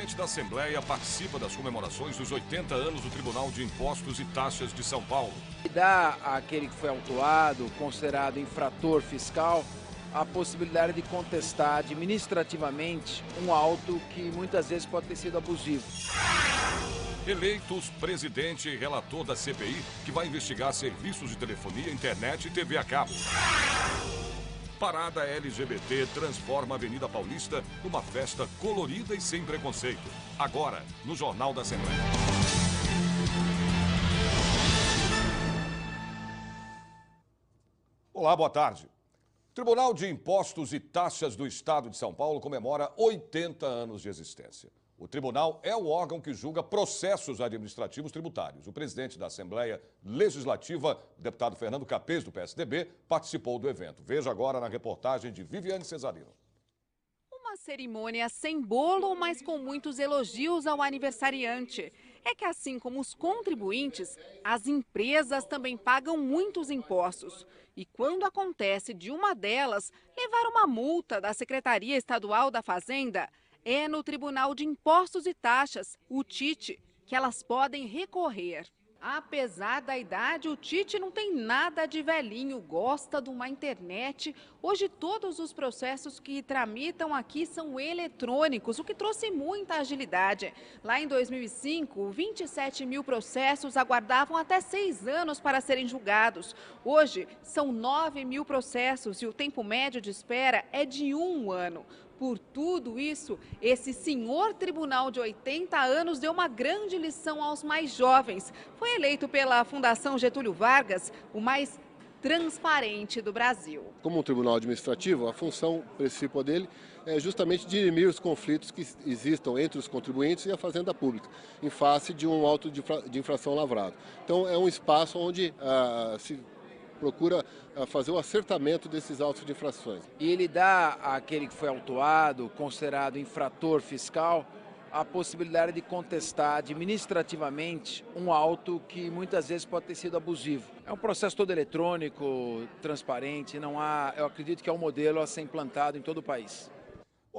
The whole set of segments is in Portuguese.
presidente da Assembleia participa das comemorações dos 80 anos do Tribunal de Impostos e Taxas de São Paulo. E dá àquele que foi autuado, considerado infrator fiscal, a possibilidade de contestar administrativamente um auto que muitas vezes pode ter sido abusivo. Eleitos presidente e relator da CPI, que vai investigar serviços de telefonia, internet e TV a cabo. Parada LGBT transforma a Avenida Paulista numa festa colorida e sem preconceito. Agora, no Jornal da Assembleia. Olá, boa tarde. O Tribunal de Impostos e Taxas do Estado de São Paulo comemora 80 anos de existência. O tribunal é o órgão que julga processos administrativos tributários. O presidente da Assembleia Legislativa, o deputado Fernando Capês, do PSDB, participou do evento. Veja agora na reportagem de Viviane Cesarino. Uma cerimônia sem bolo, mas com muitos elogios ao aniversariante. É que assim como os contribuintes, as empresas também pagam muitos impostos. E quando acontece de uma delas levar uma multa da Secretaria Estadual da Fazenda, é no Tribunal de Impostos e Taxas, o TIT, que elas podem recorrer. Apesar da idade, o Tite não tem nada de velhinho, gosta de uma internet. Hoje todos os processos que tramitam aqui são eletrônicos, o que trouxe muita agilidade. Lá em 2005, 27 mil processos aguardavam até 6 anos para serem julgados. Hoje são 9 mil processos e o tempo médio de espera é de 1 ano. Por tudo isso, esse senhor tribunal de 80 anos deu uma grande lição aos mais jovens. Foi eleito pela Fundação Getúlio Vargas o mais transparente do Brasil. Como um tribunal administrativo, a função principal dele é justamente dirimir os conflitos que existam entre os contribuintes e a Fazenda Pública, em face de um auto de infração lavrado. Então, é um espaço onde se procura fazer o acertamento desses autos de infrações. E ele dá àquele que foi autuado, considerado infrator fiscal, a possibilidade de contestar administrativamente um auto que muitas vezes pode ter sido abusivo. É um processo todo eletrônico, transparente, eu acredito que é um modelo a ser implantado em todo o país.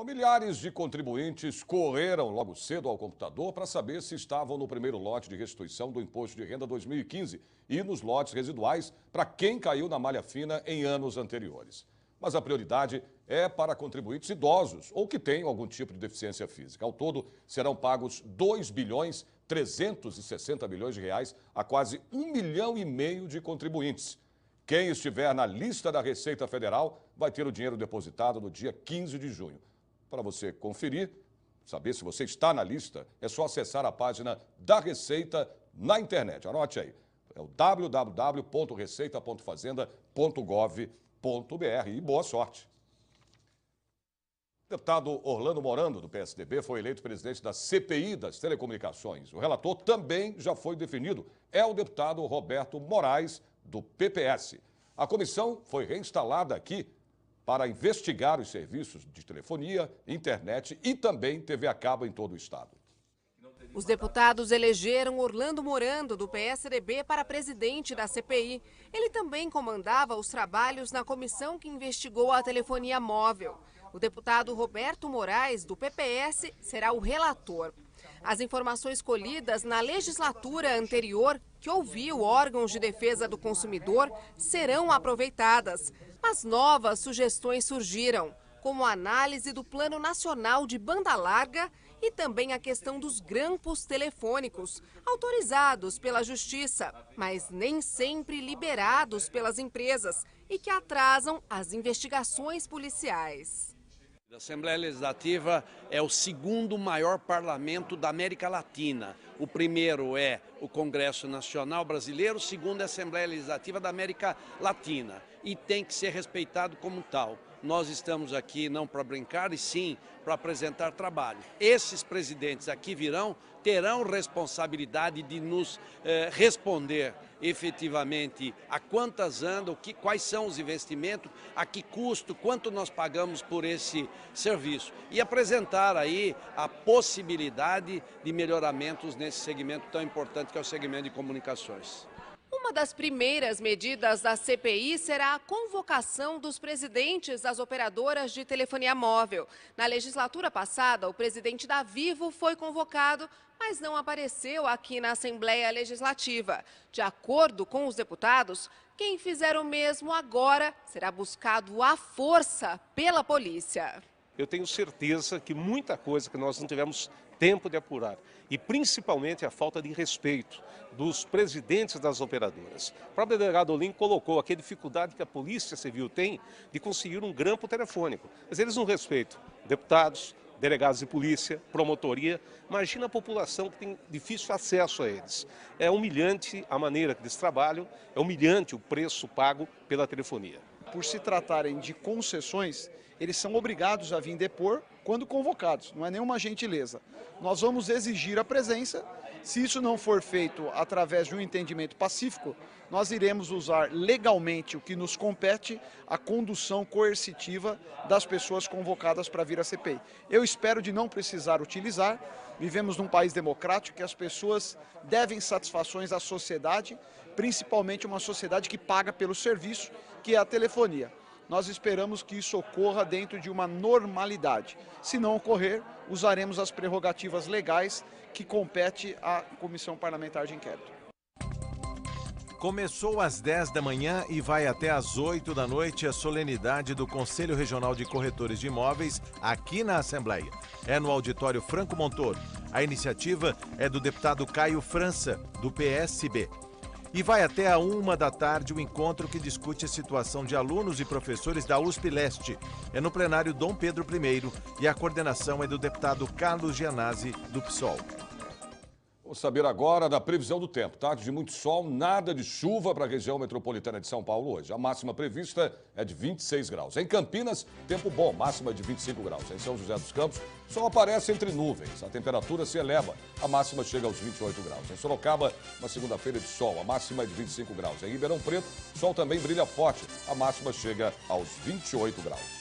Milhares de contribuintes correram logo cedo ao computador para saber se estavam no primeiro lote de restituição do Imposto de Renda 2015 e nos lotes residuais para quem caiu na malha fina em anos anteriores. Mas a prioridade é para contribuintes idosos ou que tenham algum tipo de deficiência física. Ao todo, serão pagos 2,360 bilhões de reais a quase 1,5 milhão de contribuintes. Quem estiver na lista da Receita Federal vai ter o dinheiro depositado no dia 15 de junho. Para você conferir, saber se você está na lista, é só acessar a página da Receita na internet. Anote aí, é o www.receita.fazenda.gov.br e boa sorte. O deputado Orlando Morando, do PSDB, foi eleito presidente da CPI das Telecomunicações. O relator também já foi definido, é o deputado Roberto Moraes, do PPS. A comissão foi reinstalada aqui para investigar os serviços de telefonia, internet e também TV a cabo em todo o estado. Os deputados elegeram Orlando Morando, do PSDB, para presidente da CPI. Ele também comandava os trabalhos na comissão que investigou a telefonia móvel. O deputado Roberto Moraes, do PPS, será o relator. As informações colhidas na legislatura anterior, que ouviu órgãos de defesa do consumidor, serão aproveitadas. Mas novas sugestões surgiram, como a análise do Plano Nacional de Banda Larga e também a questão dos grampos telefônicos, autorizados pela Justiça, mas nem sempre liberados pelas empresas e que atrasam as investigações policiais. A Assembleia Legislativa é o segundo maior parlamento da América Latina. O primeiro é o Congresso Nacional Brasileiro, o segundo é a Assembleia Legislativa da América Latina e tem que ser respeitado como tal. Nós estamos aqui não para brincar e sim para apresentar trabalho. Esses presidentes aqui terão responsabilidade de nos responder efetivamente a quantas andam, quais são os investimentos, a que custo, quanto nós pagamos por esse serviço e apresentar aí a possibilidade de melhoramentos nesse segmento tão importante que é o segmento de comunicações. Uma das primeiras medidas da CPI será a convocação dos presidentes das operadoras de telefonia móvel. Na legislatura passada, o presidente da Vivo foi convocado, mas não apareceu aqui na Assembleia Legislativa. De acordo com os deputados, quem fizer o mesmo agora será buscado à força pela polícia. Eu tenho certeza que muita coisa que nós não tivemos tempo de apurar, e principalmente a falta de respeito dos presidentes das operadoras. O próprio delegado Olim colocou aqui a dificuldade que a Polícia Civil tem de conseguir um grampo telefônico. Mas eles não respeitam deputados, delegados de polícia, promotoria. Imagina a população que tem difícil acesso a eles. É humilhante a maneira que eles trabalham, é humilhante o preço pago pela telefonia. Por se tratarem de concessões, eles são obrigados a vir depor quando convocados, não é nenhuma gentileza. Nós vamos exigir a presença. Se isso não for feito através de um entendimento pacífico, nós iremos usar legalmente o que nos compete, a condução coercitiva das pessoas convocadas para vir à CPI. Eu espero de não precisar utilizar. Vivemos num país democrático que as pessoas devem satisfações à sociedade, principalmente uma sociedade que paga pelo serviço, que é a telefonia. Nós esperamos que isso ocorra dentro de uma normalidade. Se não ocorrer, usaremos as prerrogativas legais que compete à Comissão Parlamentar de Inquérito. Começou às 10 da manhã e vai até às 8 da noite a solenidade do Conselho Regional de Corretores de Imóveis aqui na Assembleia. É no auditório Franco Montoro. A iniciativa é do deputado Caio França, do PSB. E vai até a 1 da tarde o encontro que discute a situação de alunos e professores da USP Leste. É no plenário Dom Pedro I e a coordenação é do deputado Carlos Gianazzi, do PSOL. Vamos saber agora da previsão do tempo. Tarde de muito sol, nada de chuva para a região metropolitana de São Paulo hoje. A máxima prevista é de 26 graus. Em Campinas, tempo bom, máxima de 25 graus. Em São José dos Campos, sol aparece entre nuvens. A temperatura se eleva, a máxima chega aos 28 graus. Em Sorocaba, uma segunda-feira de sol, a máxima é de 25 graus. Em Ribeirão Preto, sol também brilha forte, a máxima chega aos 28 graus.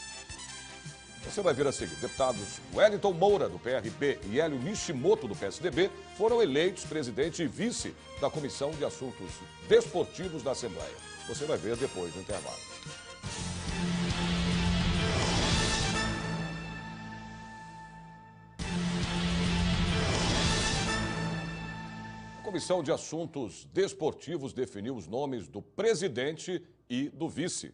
Você vai ver a seguir, deputados Wellington Moura, do PRB, e Hélio Nishimoto, do PSDB, foram eleitos presidente e vice da Comissão de Assuntos Desportivos da Assembleia. Você vai ver depois do intervalo. A Comissão de Assuntos Desportivos definiu os nomes do presidente e do vice.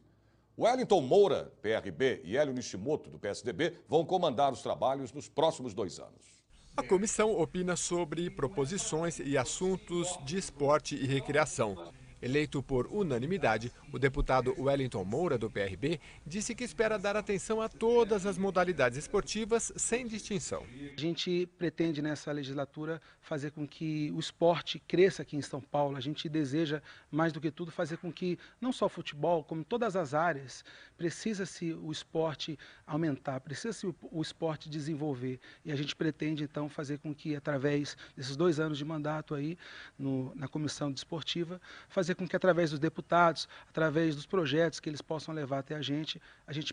Wellington Moura, PRB, e Hélio Nishimoto, do PSDB, vão comandar os trabalhos nos próximos 2 anos. A comissão opina sobre proposições e assuntos de esporte e recreação. Eleito por unanimidade, o deputado Wellington Moura, do PRB, disse que espera dar atenção a todas as modalidades esportivas sem distinção. A gente pretende nessa legislatura fazer com que o esporte cresça aqui em São Paulo. A gente deseja, mais do que tudo, fazer com que não só o futebol, como todas as áreas, precisa-se o esporte aumentar, precisa-se o esporte desenvolver. E a gente pretende, então, fazer com que, através desses 2 anos de mandato aí na Comissão Desportiva, fazer com que, através dos deputados, através dos projetos que eles possam levar até a gente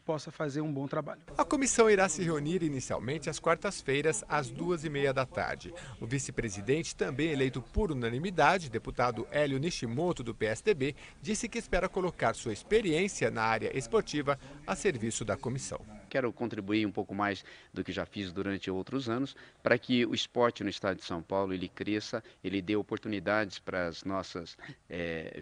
possa fazer um bom trabalho. A comissão irá se reunir inicialmente às quartas-feiras, às 2h30 da tarde. O vice-presidente, também eleito por unanimidade, deputado Hélio Nishimoto, do PSDB, disse que espera colocar sua experiência na área esportiva a serviço da comissão. Quero contribuir um pouco mais do que já fiz durante outros anos para que o esporte no estado de São Paulo ele cresça, ele dê oportunidades para as nossas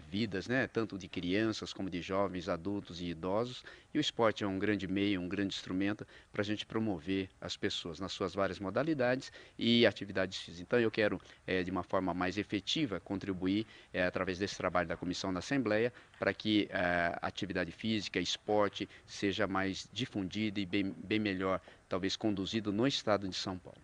vidas, né? Tanto de crianças como de jovens, adultos e idosos. E o esporte é um grande meio, um grande instrumento para a gente promover as pessoas nas suas várias modalidades e atividades físicas. Então eu quero, de uma forma mais efetiva, contribuir através desse trabalho da Comissão da Assembleia para que a atividade física, esporte, seja mais difundida e bem melhor, talvez conduzido no estado de São Paulo.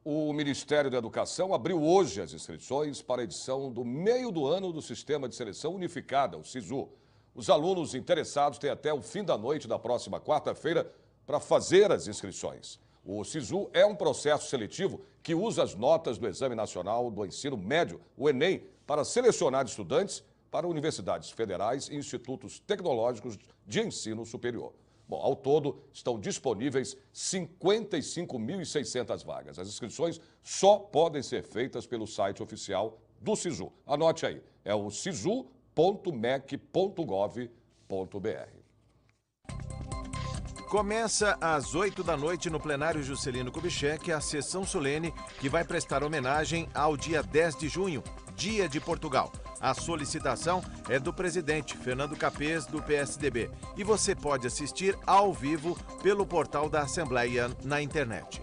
O Ministério da Educação abriu hoje as inscrições para a edição do meio do ano do Sistema de Seleção Unificada, o SISU. Os alunos interessados têm até o fim da noite da próxima quarta-feira para fazer as inscrições. O SISU é um processo seletivo que usa as notas do Exame Nacional do Ensino Médio, o Enem, para selecionar estudantes para universidades federais e institutos tecnológicos de ensino superior. Bom, ao todo, estão disponíveis 55.600 vagas. As inscrições só podem ser feitas pelo site oficial do SISU. Anote aí, é o sisu.mec.gov.br. Começa às 8 da noite no plenário Juscelino Kubitschek a sessão solene que vai prestar homenagem ao dia 10 de junho, Dia de Portugal. A solicitação é do presidente Fernando Capês, do PSDB. E você pode assistir ao vivo pelo portal da Assembleia na internet.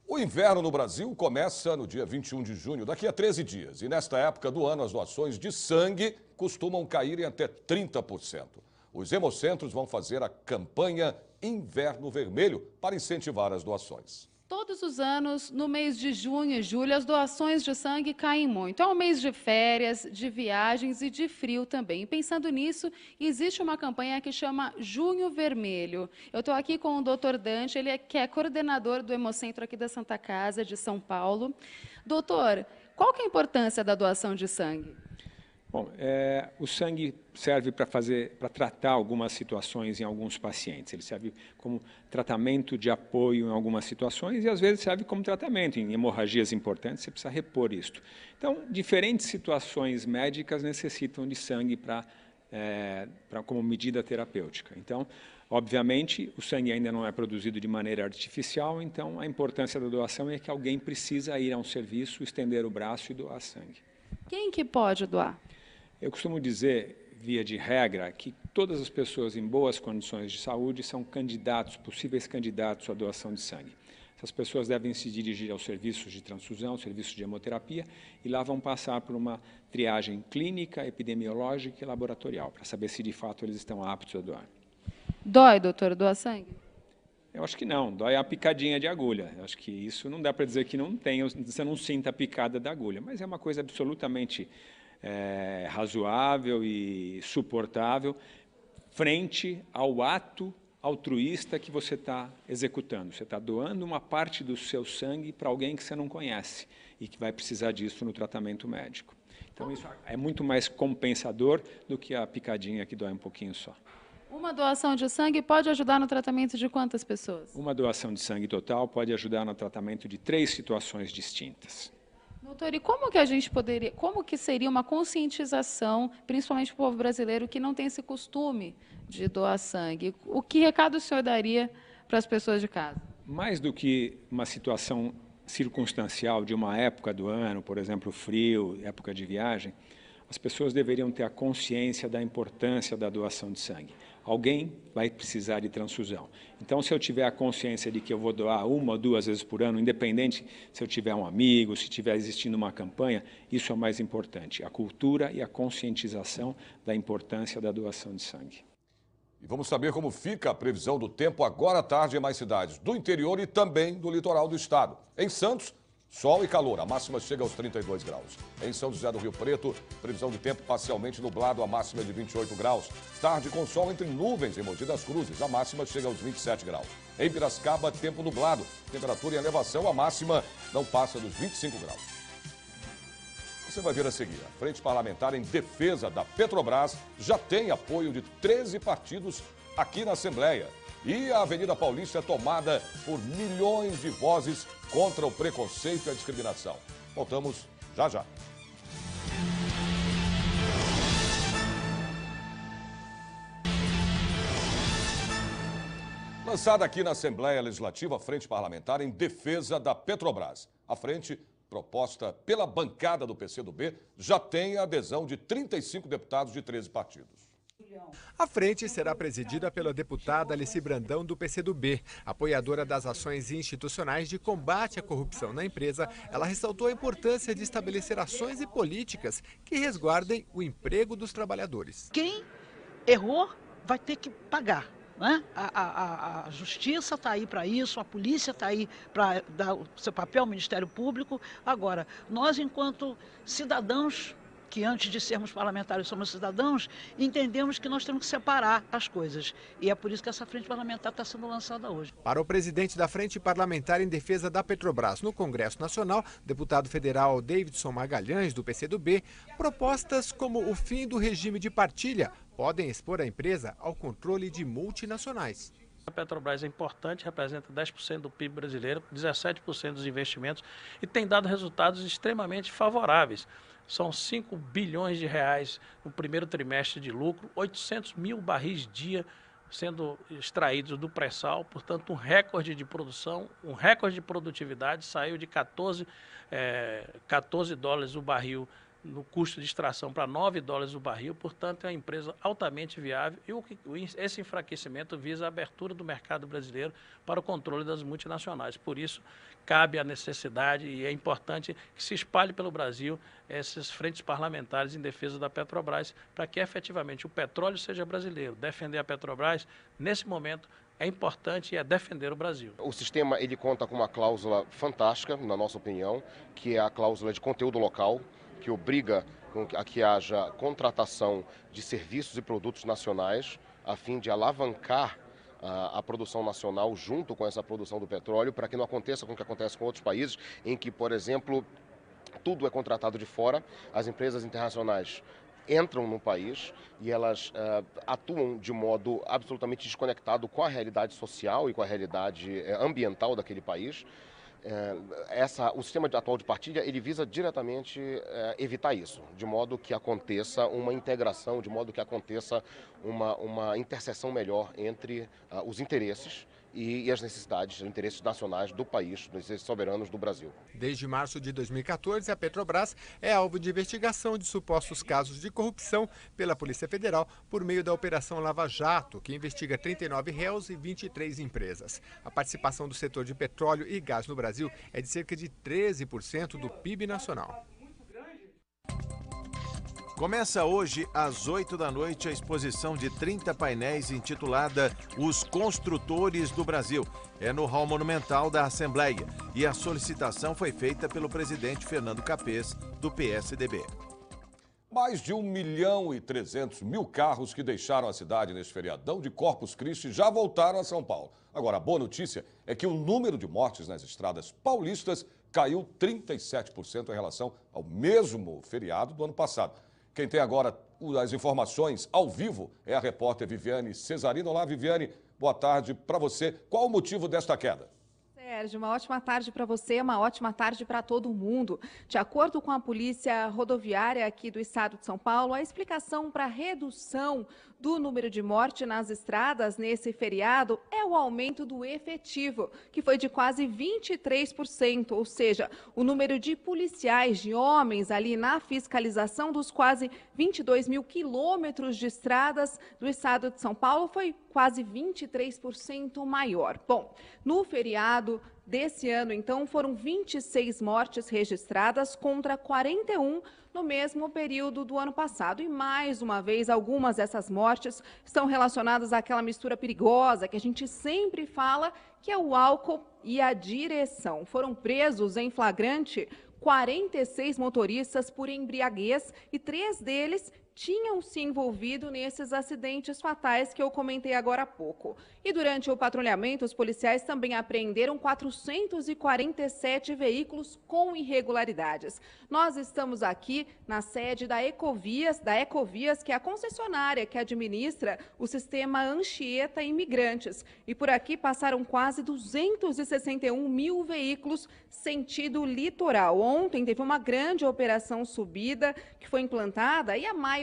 O inverno no Brasil começa no dia 21 de junho, daqui a 13 dias. E nesta época do ano, as doações de sangue costumam cair em até 30%. Os hemocentros vão fazer a campanha Inverno Vermelho para incentivar as doações. Todos os anos, no mês de junho e julho, as doações de sangue caem muito. É um mês de férias, de viagens e de frio também. E pensando nisso, existe uma campanha que chama Junho Vermelho. Eu estou aqui com o Dr. Dante, ele que é coordenador do Hemocentro aqui da Santa Casa, de São Paulo. Doutor, qual que é a importância da doação de sangue? Bom, o sangue serve para tratar algumas situações em alguns pacientes. Ele serve como tratamento de apoio em algumas situações e, às vezes, serve como tratamento. Em hemorragias importantes, você precisa repor isto. Então, diferentes situações médicas necessitam de sangue como medida terapêutica. Então, obviamente, o sangue ainda não é produzido de maneira artificial, então a importância da doação é que alguém precisa ir a um serviço, estender o braço e doar sangue. Quem que pode doar? Eu costumo dizer, via de regra, que todas as pessoas em boas condições de saúde são possíveis candidatos à doação de sangue. Essas pessoas devem se dirigir aos serviços de transfusão, serviços de hemoterapia, e lá vão passar por uma triagem clínica, epidemiológica e laboratorial, para saber se de fato eles estão aptos a doar. Dói, doutor, doar sangue? Eu acho que não, dói a picadinha de agulha. Eu acho que isso não dá para dizer que não tem, você não sinta a picada da agulha, mas é uma coisa absolutamente razoável e suportável frente ao ato altruísta que você está executando. Você está doando uma parte do seu sangue para alguém que você não conhece e que vai precisar disso no tratamento médico. Então, isso é muito mais compensador do que a picadinha que dói um pouquinho só. Uma doação de sangue pode ajudar no tratamento de quantas pessoas? Uma doação de sangue total pode ajudar no tratamento de 3 situações distintas. Doutor, e como que seria uma conscientização, principalmente para o povo brasileiro que não tem esse costume de doar sangue? O que recado o senhor daria para as pessoas de casa? Mais do que uma situação circunstancial de uma época do ano, por exemplo, frio, época de viagem, as pessoas deveriam ter a consciência da importância da doação de sangue. Alguém vai precisar de transfusão. Então, se eu tiver a consciência de que eu vou doar 1 ou 2 vezes por ano, independente se eu tiver um amigo, se estiver existindo uma campanha, isso é o mais importante, a cultura e a conscientização da importância da doação de sangue. E vamos saber como fica a previsão do tempo agora à tarde em mais cidades do interior e também do litoral do estado. Em Santos, sol e calor, a máxima chega aos 32 graus. Em São José do Rio Preto, previsão de tempo parcialmente nublado, a máxima é de 28 graus. Tarde com sol entre nuvens em Mogi das Cruzes, a máxima chega aos 27 graus. Em Piracicaba, tempo nublado, temperatura em elevação, a máxima não passa dos 25 graus. Você vai ver a seguir, a Frente Parlamentar em Defesa da Petrobras já tem apoio de 13 partidos aqui na Assembleia. E a Avenida Paulista é tomada por milhões de vozes contra o preconceito e a discriminação. Voltamos já já. Lançada aqui na Assembleia Legislativa a Frente Parlamentar em Defesa da Petrobras. A frente, proposta pela bancada do PCdoB, já tem a adesão de 35 deputados de 13 partidos. A frente será presidida pela deputada Alice Brandão, do PCdoB. Apoiadora das ações institucionais de combate à corrupção na empresa, ela ressaltou a importância de estabelecer ações e políticas que resguardem o emprego dos trabalhadores. Quem errou vai ter que pagar. Né? A justiça está aí para isso, a polícia está aí para dar o seu papel, o Ministério Público. Agora, nós, enquanto cidadãos, que antes de sermos parlamentares somos cidadãos, entendemos que nós temos que separar as coisas. E é por isso que essa frente parlamentar está sendo lançada hoje. Para o presidente da Frente Parlamentar em Defesa da Petrobras no Congresso Nacional, deputado federal Davidson Magalhães, do PCdoB, propostas como o fim do regime de partilha podem expor a empresa ao controle de multinacionais. A Petrobras é importante, representa 10% do PIB brasileiro, 17% dos investimentos e tem dado resultados extremamente favoráveis. São 5 bilhões de reais no primeiro trimestre de lucro, 800 mil barris dia sendo extraídos do pré-sal, portanto um recorde de produção, um recorde de produtividade, saiu de 14 dólares o barril no custo de extração para 9 dólares o barril, portanto é uma empresa altamente viável e esse enfraquecimento visa a abertura do mercado brasileiro para o controle das multinacionais. Por isso, cabe a necessidade e é importante que se espalhe pelo Brasil essas frentes parlamentares em defesa da Petrobras para que efetivamente o petróleo seja brasileiro. Defender a Petrobras, nesse momento, é importante e é defender o Brasil. O sistema ele conta com uma cláusula fantástica, na nossa opinião, que é a cláusula de conteúdo local, que obriga a que haja contratação de serviços e produtos nacionais, a fim de alavancar a produção nacional junto com essa produção do petróleo, para que não aconteça com o que acontece com outros países, em que, por exemplo, tudo é contratado de fora, as empresas internacionais entram no país e elas atuam de modo absolutamente desconectado com a realidade social e com a realidade ambiental daquele país. O sistema atual de partilha, ele visa diretamente evitar isso, de modo que aconteça uma integração, de modo que aconteça uma interseção melhor entre os interesses e as necessidades, os interesses nacionais do país, dos interesses soberanos do Brasil. Desde março de 2014, a Petrobras é alvo de investigação de supostos casos de corrupção pela Polícia Federal por meio da Operação Lava Jato, que investiga 39 réus e 23 empresas. A participação do setor de petróleo e gás no Brasil é de cerca de 13% do PIB nacional. Começa hoje, às 8 da noite, a exposição de 30 painéis intitulada Os Construtores do Brasil. É no Hall Monumental da Assembleia e a solicitação foi feita pelo presidente Fernando Capês, do PSDB. Mais de 1.300.000 carros que deixaram a cidade neste feriadão de Corpus Christi já voltaram a São Paulo. Agora, a boa notícia é que o número de mortes nas estradas paulistas caiu 37% em relação ao mesmo feriado do ano passado. Quem tem agora as informações ao vivo é a repórter Viviane Cesarino. Olá, Viviane, boa tarde para você. Qual o motivo desta queda? Sérgio, uma ótima tarde para você, uma ótima tarde para todo mundo. De acordo com a Polícia Rodoviária aqui do estado de São Paulo, a explicação para a redução do número de mortes nas estradas nesse feriado é o aumento do efetivo, que foi de quase 23%, ou seja, o número de policiais, de homens ali na fiscalização dos quase 22 mil quilômetros de estradas do estado de São Paulo foi quase 23% maior. Bom, no feriado desse ano, então, foram 26 mortes registradas contra 41 no mesmo período do ano passado. E, mais uma vez, algumas dessas mortes estão relacionadas àquela mistura perigosa que a gente sempre fala, que é o álcool e a direção. Foram presos em flagrante 46 motoristas por embriaguez e 3 deles tinham se envolvido nesses acidentes fatais que eu comentei agora há pouco. E durante o patrulhamento, os policiais também apreenderam 447 veículos com irregularidades. Nós estamos aqui na sede da Ecovias, que é a concessionária que administra o sistema Anchieta Imigrantes. E por aqui passaram quase 261 mil veículos sentido litoral. Ontem teve uma grande operação subida que foi implantada e a maioria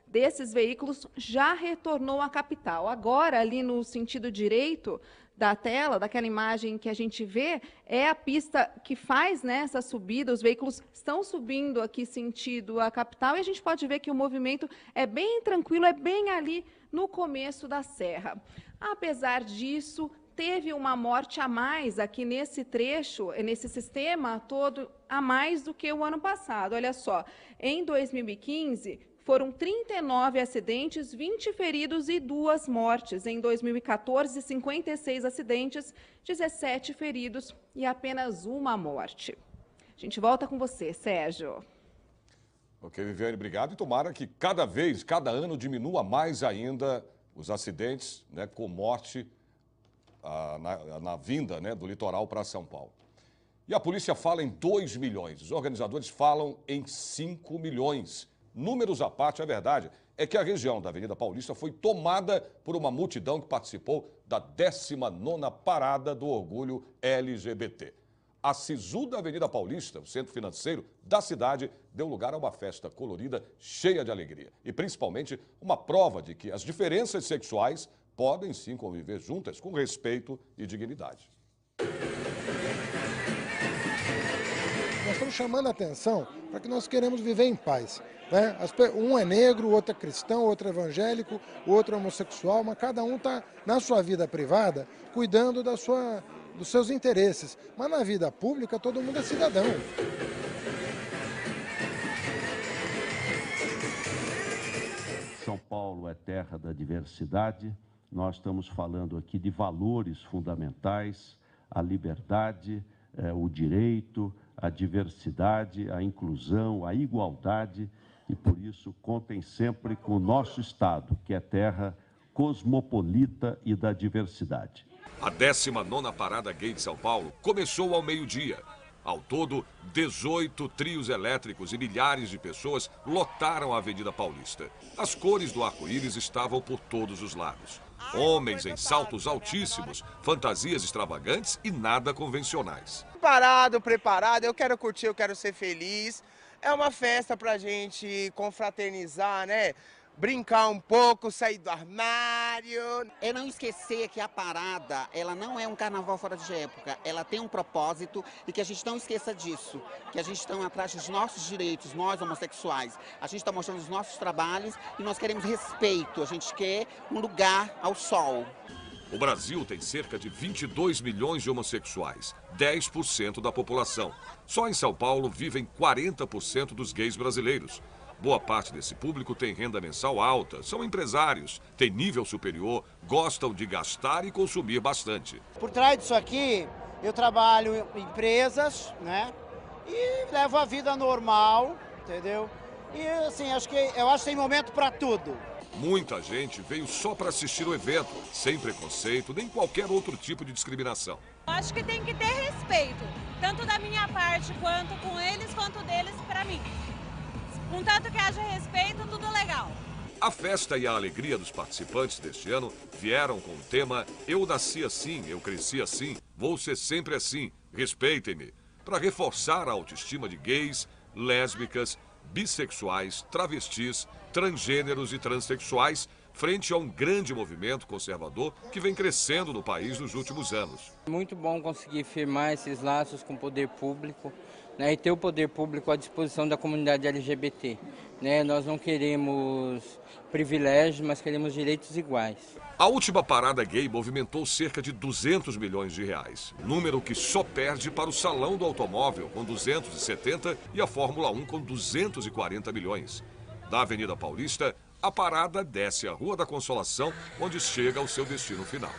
desses veículos já retornou à capital. Agora, ali no sentido direito da tela, daquela imagem que a gente vê, é a pista que faz essa subida. Os veículos estão subindo aqui sentido a capital e a gente pode ver que o movimento é bem tranquilo, é bem ali no começo da serra. Apesar disso, teve uma morte a mais aqui nesse trecho, nesse sistema todo, a mais do que o ano passado. Olha só, em 2015, foram 39 acidentes, 20 feridos e 2 mortes. Em 2014, 56 acidentes, 17 feridos e apenas uma morte. A gente volta com você, Sérgio. Ok, Viviane, obrigado. E tomara que cada ano, diminua mais ainda os acidentes com morte na vinda do litoral para São Paulo. E a polícia fala em 2 milhões, os organizadores falam em 5 milhões. Números à parte, a verdade é que a região da Avenida Paulista foi tomada por uma multidão que participou da 19ª Parada do Orgulho LGBT. A SISU da Avenida Paulista, o centro financeiro da cidade, deu lugar a uma festa colorida, cheia de alegria. E principalmente uma prova de que as diferenças sexuais podem sim conviver juntas com respeito e dignidade. Nós estamos chamando a atenção para que nós queremos viver em paz. Né? Um é negro, o outro é cristão, o outro é evangélico, o outro é homossexual, mas cada um está na sua vida privada cuidando dos seus interesses. Mas na vida pública todo mundo é cidadão. São Paulo é terra da diversidade. Nós estamos falando aqui de valores fundamentais, a liberdade, o direito, a diversidade, a inclusão, a igualdade, e por isso contem sempre com o nosso Estado, que é terra cosmopolita e da diversidade. A 19ª Parada Gay de São Paulo começou ao meio-dia. Ao todo, 18 trios elétricos e milhares de pessoas lotaram a Avenida Paulista. As cores do arco-íris estavam por todos os lados. Homens em saltos altíssimos, fantasias extravagantes e nada convencionais. Preparado, eu quero curtir, eu quero ser feliz. É uma festa pra gente confraternizar, né? Brincar um pouco, sair do armário. É não esquecer que a parada, ela não é um carnaval fora de época, ela tem um propósito e que a gente não esqueça disso, que a gente está atrás dos nossos direitos, nós homossexuais. A gente está mostrando os nossos trabalhos e nós queremos respeito, a gente quer um lugar ao sol. O Brasil tem cerca de 22 milhões de homossexuais, 10% da população. Só em São Paulo vivem 40% dos gays brasileiros. Boa parte desse público tem renda mensal alta, são empresários, têm nível superior, gostam de gastar e consumir bastante. Por trás disso aqui, eu trabalho em empresas, né? E levo a vida normal, entendeu? E assim, eu acho que tem momento para tudo. Muita gente veio só para assistir o evento, sem preconceito nem qualquer outro tipo de discriminação. Acho que tem que ter respeito, tanto da minha parte, quanto com eles, quanto deles para mim. Contanto que haja respeito, tudo legal. A festa e a alegria dos participantes deste ano vieram com o tema Eu nasci assim, eu cresci assim, vou ser sempre assim, respeitem-me, para reforçar a autoestima de gays, lésbicas, bissexuais, travestis, transgêneros e transexuais, frente a um grande movimento conservador que vem crescendo no país nos últimos anos. Muito bom conseguir firmar esses laços com o poder público, né, e ter o poder público à disposição da comunidade LGBT. Né? Nós não queremos privilégios, mas queremos direitos iguais. A última parada gay movimentou cerca de 200 milhões de reais, número que só perde para o Salão do Automóvel, com 270, e a Fórmula 1, com 240 milhões. Da Avenida Paulista, a parada desce a Rua da Consolação, onde chega ao seu destino final.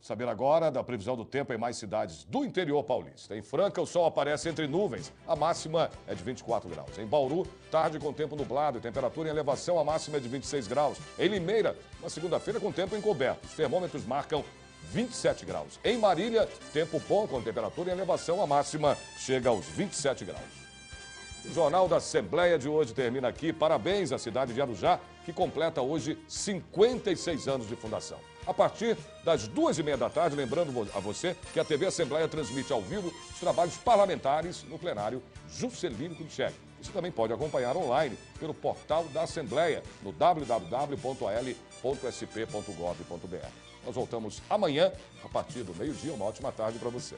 Saber agora da previsão do tempo em mais cidades do interior paulista. Em Franca, o sol aparece entre nuvens, a máxima é de 24 graus. Em Bauru, tarde com tempo nublado e temperatura em elevação, a máxima é de 26 graus. Em Limeira, uma segunda-feira com tempo encoberto. Os termômetros marcam 27 graus. Em Marília, tempo bom com temperatura em elevação, a máxima chega aos 27 graus. O Jornal da Assembleia de hoje termina aqui. Parabéns à cidade de Arujá, que completa hoje 56 anos de fundação. A partir das 2h30 da tarde, lembrando a você que a TV Assembleia transmite ao vivo os trabalhos parlamentares no plenário Juscelino Kubitschek. Você também pode acompanhar online pelo portal da Assembleia, no www.al.sp.gov.br. Nós voltamos amanhã, a partir do meio-dia. Uma ótima tarde para você.